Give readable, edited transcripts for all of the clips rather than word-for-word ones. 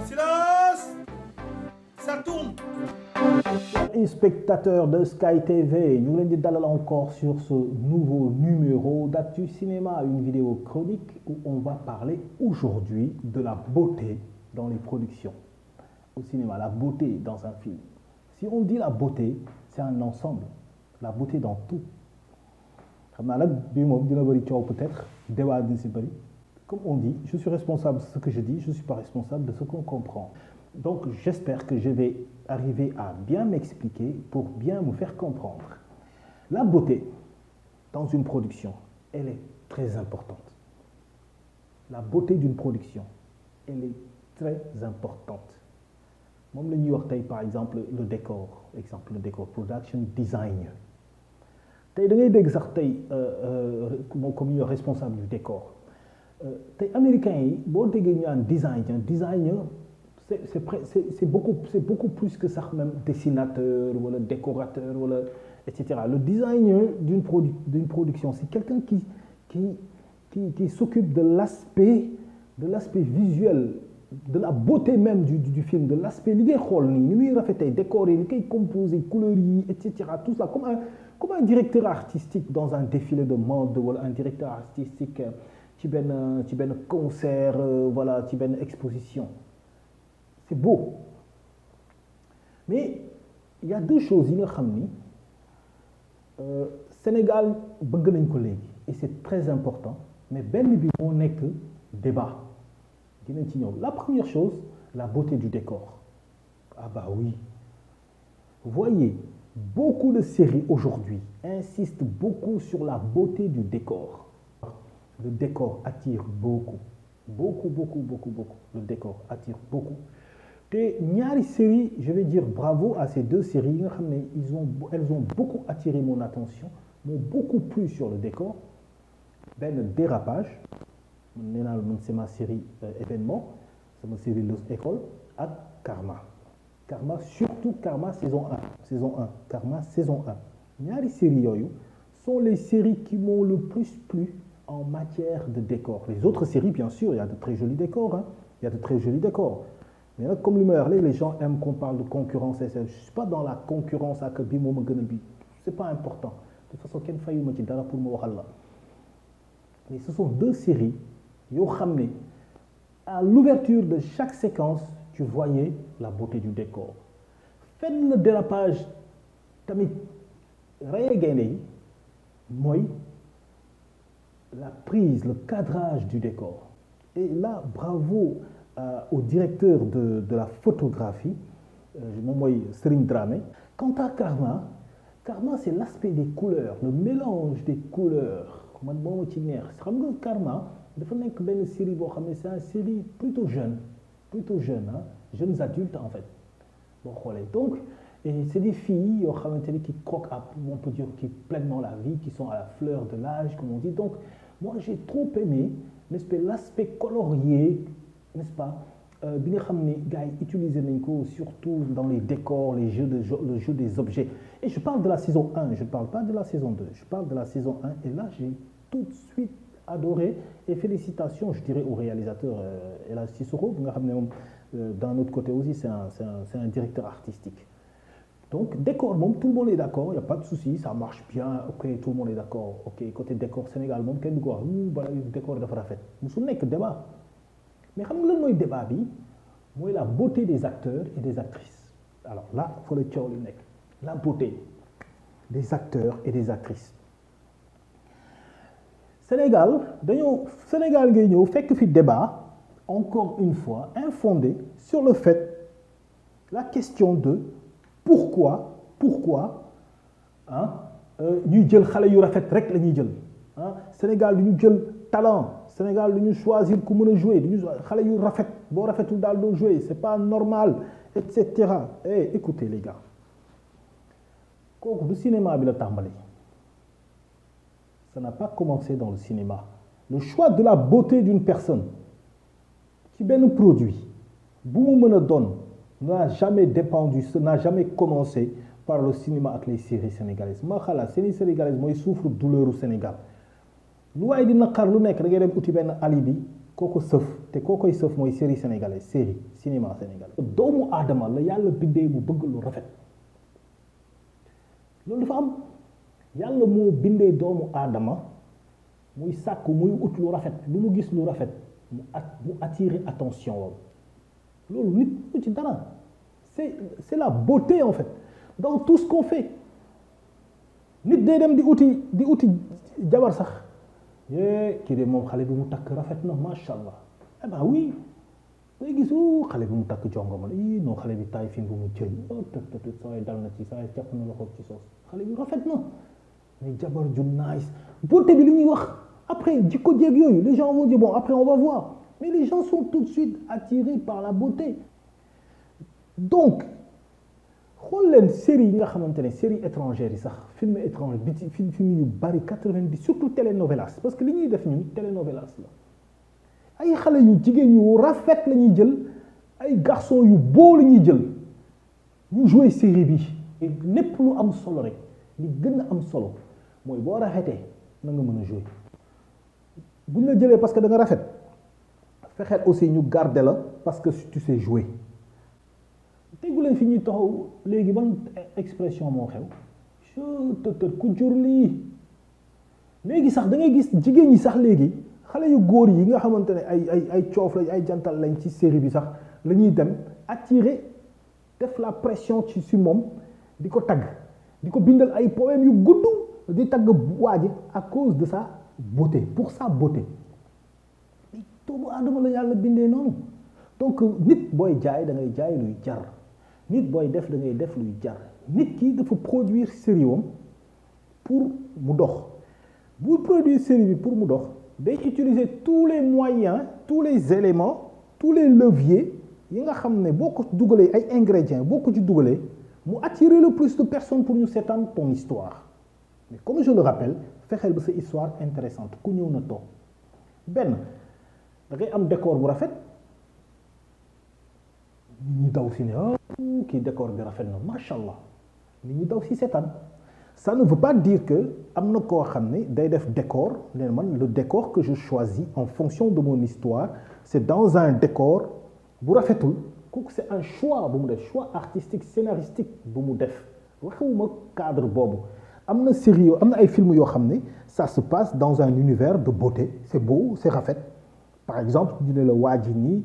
Silence! Ça tourne! Spectateurs de Sky TV, ñu ngi leen di dalal encore sur ce nouveau numéro d'Actu Cinéma, une vidéo chronique où on va parler aujourd'hui de la beauté dans les productions au cinéma, la beauté dans un film. Si on dit la beauté, c'est un ensemble, la beauté dans tout. xam naa nag bii moom dina bëri coow peut-être débat dina si bëri. Comme on dit, je suis responsable de ce que je dis, je ne suis pas responsable de ce qu'on comprend. Donc j'espère que je vais arriver à bien m'expliquer pour bien me faire comprendre. La beauté dans une production, elle est très importante. La beauté d'une production, elle est très importante. Moom la ñuy wax tey par exemple le décor, production design. Tey da ngay dégg sax tey comme ñu responsable du décor. Tey américains yi boo déggee ñu naan designer c'est beaucoup plus que sax même dessinateur wala décorateur wala etc. Le designer d'une production, c'est quelqu'un qui s'occupe de l'aspect visuel, de la beauté même du film, de l'aspect li ngay xool nii ni muy rafetee décor yi ni koy composer couleurs yi etc. Tout ça comme un directeur artistique dans un défilé de mode wala un directeur artistique ci benn concert voilà ci benn exposition. C'est beau. Mais il y a deux choses yi nga xam ni Sénégal bëgg nañ ko léegi et c'est très important, mais benn bi moo nekk débat dinañ ci ñëw. La première chose, la beauté du décor. Ah bah oui. Vous voyez, beaucoup de séries aujourd'hui insistent beaucoup sur la beauté du décor. Le décor attire beaucoup. Le décor attire beaucoup. te ñaari séries, je vais dire bravo à ces deux séries yi nga xam ne elles ont beaucoup attiré mon attention, m'ont beaucoup plu sur le décor. Benn Dérapage, nee naa la man c'est ma série événement, sama série Los Écoles, ak Karma, surtout Karma saison 1, Karma saison 1. Ñaari séries yooyu sont les séries qui m'ont le plus plu en matière de décor. Les autres séries, bien sûr, il y a de très jolis décors, mais nag comme li may wax léegi les gens aiment qu'on parle de concurrence, je ne suis pas dans la concurrence ak bii moo ma gënal bii, c'est pas important. De toute façon kenn fayuma ci dara pour ma waxal la. Mais ce sont deux séries yoo xam ne à l'ouverture de chaque séquence tu voyais la beauté du décor. Fenn le Dérapage tamit rayé gaynde yi mooy la prise, le cadrage du décor. Et là, bravo au directeur de la photographie, moom mooy Serigne Dramé. Quant à Karma, c'est l'aspect des couleurs, le mélange des couleurs. Man moo ma ci neex xam nga Karma dafa nekk benn série boo xam ne c'est une série plutôt jeune hein, jeunes adultes en fait boo xoolee. Donc et c'est des filles yoo xamante ni qui croquent on peut dire qui pleinement la vie, qui sont à la fleur de l'âge comme on dit. Donc moi j'ai trop aimé, n'est-ce pas, l'aspect colorié, n'est-ce pas, bi nga xam ne gars yi utiliser nañ ko surtout dans les décors, le jeu des objets. Et je parle de la saison 1, je ne parle pas de la saison 2, je parle de la saison 1. Et là j'ai tout de suite adoré, et félicitations je dirais au réalisateur El Hadj Cissokho bi nga xam ne moom d'un autre côté aussi c'est un directeur artistique. Donc décor moom tout le monde est d'accord, il n'y a pas de souci, ça marche bien, ok, tout le monde est d'accord. Ok, côté décor Sénégal moom kenn du ko wax bala décor dafa rafet musul nekk débat. Mais xam nga lan mooy débat bi mooy la beauté des acteurs et des actrices. Alors là fa la coow li nekk, la beauté des acteurs et des actrices. Sénégal ngay ñëw fekk fi débat encore une fois infondé sur le fait, la question de pourquoi ñuy jël xale yu rafet rek la ñuy jël Sénégal du ñu jël talent, Sénégal du ñu choisir ku mën a jouer, du ñu xale yu rafet boo rafetul daal doo jouer, c'est pas normal etc. Écoutez les gars, kooku du cinéma bi la tàmbali. Ça n'a pas commencé dans le cinéma. Le choix de la beauté d'une personne ci benn produit bu mu mën a doon n'a jamais commencé par le cinéma ak les séries sénégalaises. ma xalaat séries sénégalaises mooy souffre douleur au Sénégal. lu waaye di naqar lu nekk da ngay dem uti benn alibi kooku sëf te kookoy sëf mooy série sénégalaise série cinéma sénégalais doomu aadama la yàlla bindee mu bëgg lu rafet loolu dafa am yàlla moo bindee doomu aadama muy sàkk muy ut lu rafet lu mu gis lu rafet mu attirer attention wam loolu nit lu ci dara c'est la beauté en fait dans tout ce qu'on fait nit day dem di uti jabar sax kii de moom xale bi mu takk rafet na macha allah eh ben oui day gis xale bi mu takk jongo ma non xale bi taay fin bu mu jël tëtëtët saway dal na ci saway jàpp na loxo ci soos xale bi rafet na mais jabar ju nice beauté bi li ñuy wax après jikko jéeg yooyu les gens vont dire bon après on va voir mais les gens sont tout de suite attirés par la beauté donc xool leen série yi nga xamante ne série étrangère yi sax film étranger bi ci film yu bari 90 surtout télénovelas parce que li ñuy def ñun télénovelas la ay xale yu jigéen yu rafet la ñuy jël ay garçon yu beau la ñuy jël ñu jouer série bi lépp lu am solo rek li gën a am solo mooy boo rafetee na nga mën a jouer bu ñu la jëlee parce que da nga rafet fexeel aussi ñu garder la parce que tu sais jouer tegu leen fi ñuy taxaw léegi ban expression moo xew tëtër ku jur lii léegi sax da ngay gis jigéen ñi sax léegi xale yu góor yi nga xamante ne ay coof lañ ay jantal lañ ci série bi sax la ñuy dem attirer def la pression ci si moom di ko tagg di ko bindal ay poèmes yu gudd di tagg waa ji à cause de sa beauté pour sa beauté doomu aadama la yàlla bindee noonu donc nit booy jaay da ngay jaay luy jar nit booy def da ngay def luy jar nit ki dafa produire série wam pour mu dox bu produire série bi pour mu dox day utiliser tous les moyens tous les éléments tous les leviers yi nga xam ne boo ko dugalee ay ingrédients boo ko ci dugalee mu attirer le plus de personnes pour ñu seetaan ton histoire mais comme je le rappelle fexeel ba sa histoire intéressante ku ñëw na toog benn da ngay am décor bu rafet nit ñi daw si ne kii décor bi rafet na macha allah nit ñi daw si seetaan ça ne veut pas dire que am na koo xam ne day def décor ne man le décor que je choisis en fonction de mon histoire c'est dans un décor bu rafetul kooku c'est un choix bu mu def choix artistique scénaristique bu mu def waxewuma cadre boobu am na série yoo am na ay films yoo xam ne ça se passe dans un univers de beauté c'est beau c'est rafet par exemple ñu ne la waa ji nii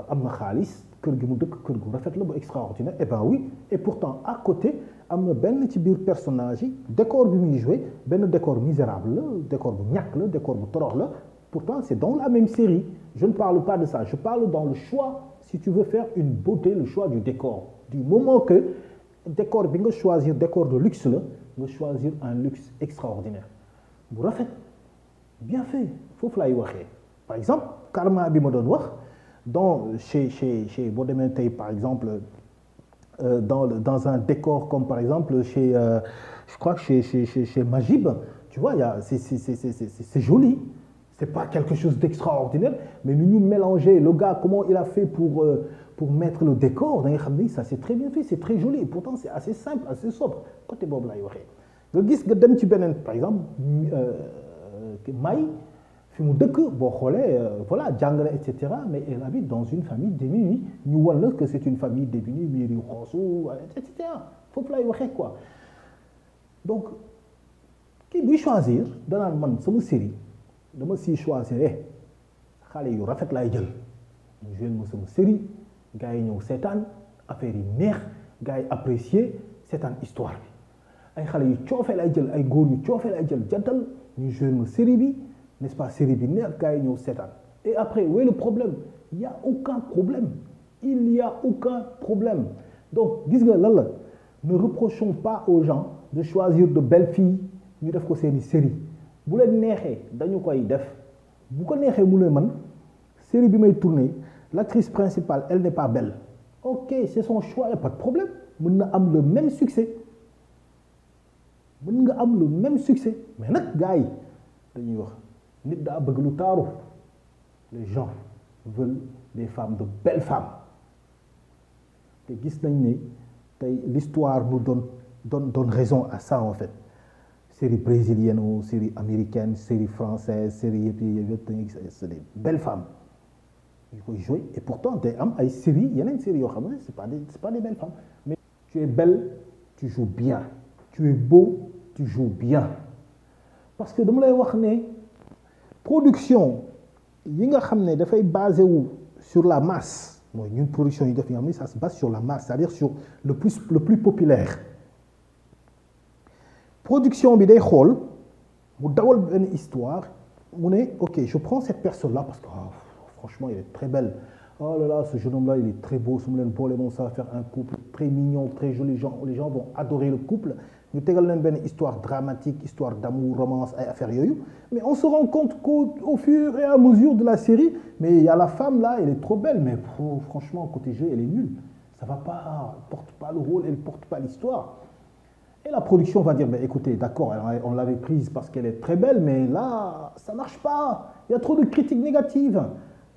am na xaalis kër gi mu dëkk kër gu rafet la bu extraordinaire et ben oui et pourtant à côté am na benn ci biir personnage yi décor bi muy joué benn décor misérable la décor bu ñàkk la décor bu torox la pourtant c'est dans la même série je ne parle pas de ça je parle dans le choix si tu veux faire une beauté le choix du décor du moment que décor bi nga choisir décor de luxe la nga choisir un luxe extraordinaire bu rafet bien fait foofu laay waxee par exemple karma bi ma doon wax chez boo demee tey par exemple dans un décor comme par exemple je crois que chez Magib tu vois c'est joli c'est pas quelque chose d'extraordinaire mais nu ñu mélanger le gars comment il a fait pour mettre le décor da nga xam ni ça c'est très bien fait c'est très joli et pourtant c'est assez simple assez sobre côté boobu laay waxee nga gis nga dem ci beneen par exemple May fi mu dëkk boo xoolee voilà jàngale et cetera mais elle habite dans une famille démunie ñu wan la que c'est une famille démunie miir yu xoosu et cetera foofu lay waxee quoi donc kii buy choisir danaan man sama série dama siy choisir xale yu rafet laay jël ñu joué ma sama série gars yi ñëw seetaan affaire yi neex gars yi apprécier seetaan histoire bi ay xale yu coofee lay jël ay góor yu coofee lay jël jantal ñu joué ma série bi n'est-ce pas série bi neex gars yi ñëw seetaan et après où est le problème il y a aucun problème il y a aucun problème donc gis nga lan la ne reprochons pas aux gens de choisir de belles filles ñu def ko seeni série bu leen neexee dañu koy def bu ko neexee mu ne man série bi may tourner l'actrice principale elle n'est pas belle ok c'est son choix y a pas de problème mën na am le même succès mën nga am le même succès mais nag gars yi dañuy wax nit daa bëgg lu taaru les gens veulent des femmes de belles femmes te gis nañ ne tey l'histoire nous donne raison à ça en fait série brésilienne, série américaine, série française, série c'est des belles femmes yu koy jouer et pourtant day am ay série yeneen série yoo xam ne c'est pas des belles femmes mais tu es belle tu joues bien tu es beau tu joues bien parce que dama lay wax ne production yi nga xam ne dafay basé wu sur la masse mooy ñun production yi def yi nga xam ne ça se base sur la masse c'est-à-dire sur le plus populaire production bi day xool mu dawal benn histoire mu ne ok je prends cette personne là parce que franchement il est très belle oh là là ce jeune homme là il est très beau su ma leen boole moom ça va faire un couple très mignon très joli les gens vont adorer le couple ñu tegal leen benn histoire dramatique histoire d'amour romance ay affaires yooyu mais on se rend compte qu'au fur et à mesure de la série mais il y a la femme là elle est trop belle mais franchement côté jeu elle est nulle ça va pas elle porte pas le rôle elle porte pas l'histoire et la production va dire ben écoutez d'accord on l'avait prise parce qu'elle est très belle mais là ça marche pas il y a trop de critiques négatives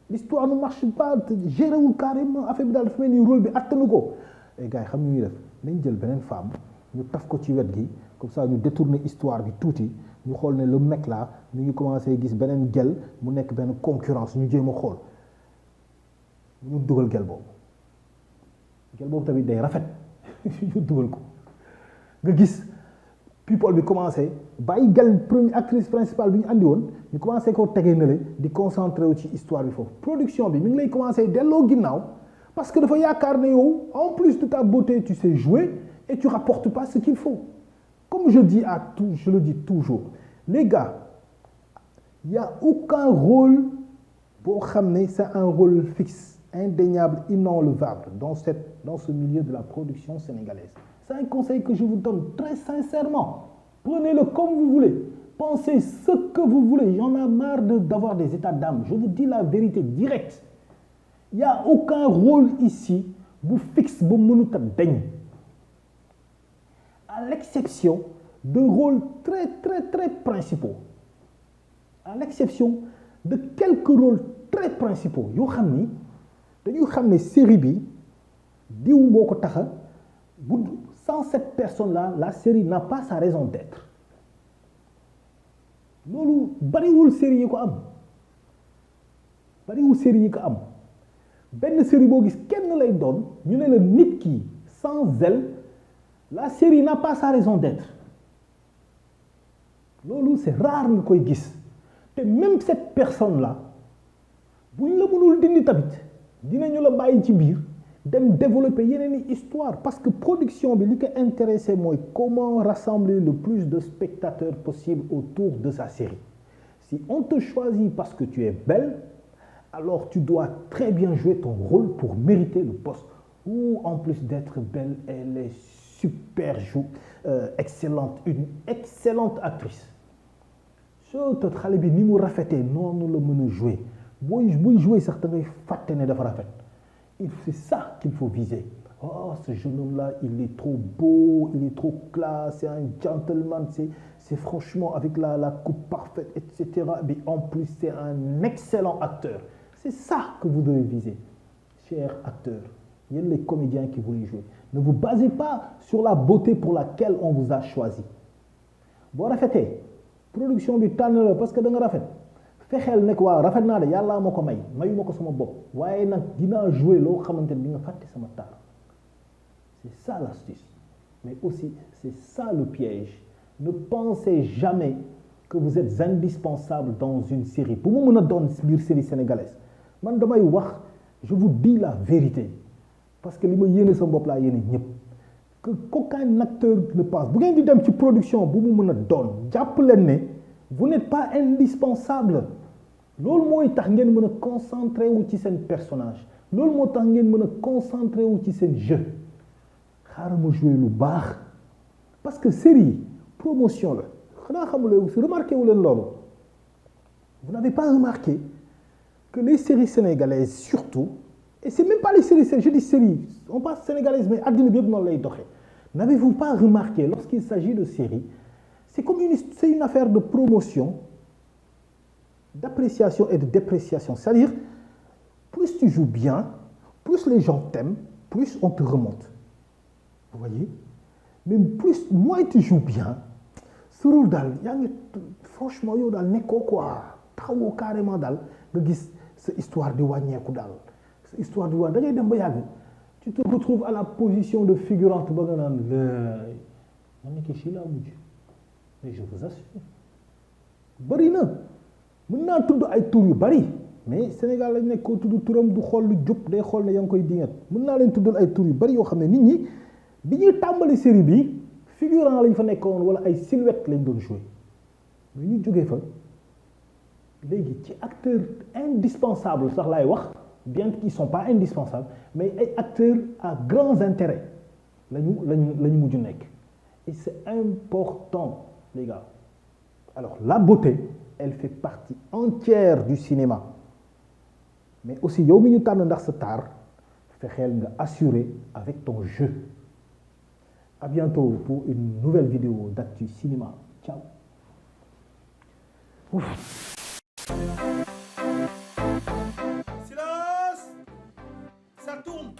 l'histoire ne marche pas géré wul carrément affaire bi daal dafa mel ni rôle bi attanu ko et gars yi xam ñu def nañ jël beneen femme ñu taf ko ci wet gi comme ça ñu détourner histoire bi tuuti ñu xool ne le mec là ñu ngi commencé gis beneen gel mu nekk benn concurrence ñu jéem a xool ñu dugal gel boobu tamit day rafet ñu dugal ko nga gis people bi commencé bàyyi gel première actrice principale bi ñu andi woon ñu commencé koo tegee na le di concentré wu ci histoire bi foofu production bi mi ngi lay commencé delloo ginnaaw parce que dafa yaakaar ne yow en plus de ta beauté tu sais jouer et tu rapportes pas ce qu'il faut comme je le dis toujours les gars il y a aucun rôle boo xam ne c'est un rôle fixe indéniable inenlevable dans ce milieu de la production sénégalaise c'est un conseil que je vous donne très sincèrement prenez-le comme vous voulez pensez ce que vous voulez il y en a marre d'avoir des états d'âme je vous dis la vérité directe il y a aucun rôle ici bu fixe bu mënut a dañ à l'exception de rôles très très très principaux à l'exception de quelques rôles très principaux yoo xam ni dañuy xam ne série bi diw moo ko taxa bu sans cette personne-là la série n'a pas sa raison d'être loolu bariwul série yi ko am benn série boo gis kenn lay doon ñu ne la nit ki sans elle la série n'a pas sa raison d'être loolu c'est rare nga koy gis te même cette personne-là bu ñu la mënul dindi tamit dinañu la bàyyi ci biir dem développer yeneen i histoire parce que production bi li ko intéressé mooy comment rassembler le plus de spectateurs possible autour de sa série si on te choisit parce que tu es belle alors tu dois très bien jouer ton rôle pour mériter le poste ou en plus d'être belle elle est super excellente une excellente actrice surtout xale bi ni mu rafetee noonu la mën a jouer buy jouer sax da ngay fàtte ne dafa rafet c'est ça qu'il faut viser oh ce jeune homme là il est trop beau il est trop classe c'est un gentleman c'est franchement avec la coupe parfaite etc mais en plus c'est un excellent acteur c'est ça que vous devez viser chers acteurs yéen les comédiens qui voulez jouer ne vous basez pas sur la beauté pour laquelle on vous a choisi boo rafetee production bi tànn la parce que da nga rafet fexeel nekk waaw rafet naa de yàlla ma ko mayu ma ko sama bopp waaye nag dinaa jouer loo xamante ne di nga fàtte sama taar c'est ça l'astuce mais aussi c'est ça le piège ne pensez jamais que vous êtes indispensable dans une série bu mu mën a doon biir série sénégalaise man damay wax je vous dis la vérité parce que li ma yéene sama bopp laa yéene ñëpp que qu'aucun acteur ne pense bu ngeen di dem ci production bu mu mën a doon jàpp leen ne vous n'êtes pas indispensable loolu mooy tax ngeen mën a concentré wu ci seen personnage loolu moo tax ngeen mën a concentré wu ci seen jeu xaaral ma jouer lu baax parce que série promotion la xanaa xamuloo remarqué wu leen loolu vous n'avez pas remarqué que les séries sénégalaises surtout et c'est même pas les séries je dis séries on passe sénégalaise mais àddina bi yëpp noonu lay doxee n'avez-vous pas remarqué lorsqu'il s'agit de séries c'est une affaire de promotion d'appréciation et de dépréciation c'est-à-dire plus tu joues bien plus les gens t'aiment plus on te remonte vous voyez mais moins tu joues bien surul daal yaa ngi franchement yow daal nekkoo quoi taxawoo carrément daal nga gis sa histoire di wàññeeku daal sa histoire di wàññeeku da ngay dem ba yàgg tu te retrouves à la position de figurante ba nga naan man nekkee si laa mujj mais je vous assure bëri na mën naa tudd ay tur yu bëri mais Sénégal lañ nekk koo tudd turam du xool lu jub day xool ne yaa ngi koy dingat mën naa leen tuddal ay tur yu bëri yoo xam ne nit ñi bi ñuy tàmbali série bi figurant lañ fa nekkoon wala ay silhouette lañ doon joué mais ñu jógee fa léegi ci acteur indispensable sax laay wax bien qu'ils sont pas indispensables mais ay acteurs à grands intérêts lañu mujj nekk et c'est important les gars alors la beauté elle fait partie entière du cinéma mais aussi yow mi ñu tànn ndax sa taar fexeel nga assurer avec ton jeu. À bientôt pour une nouvelle vidéo d'Actu Cinéma. Ciao. Ouf. Silence. Ça tourne.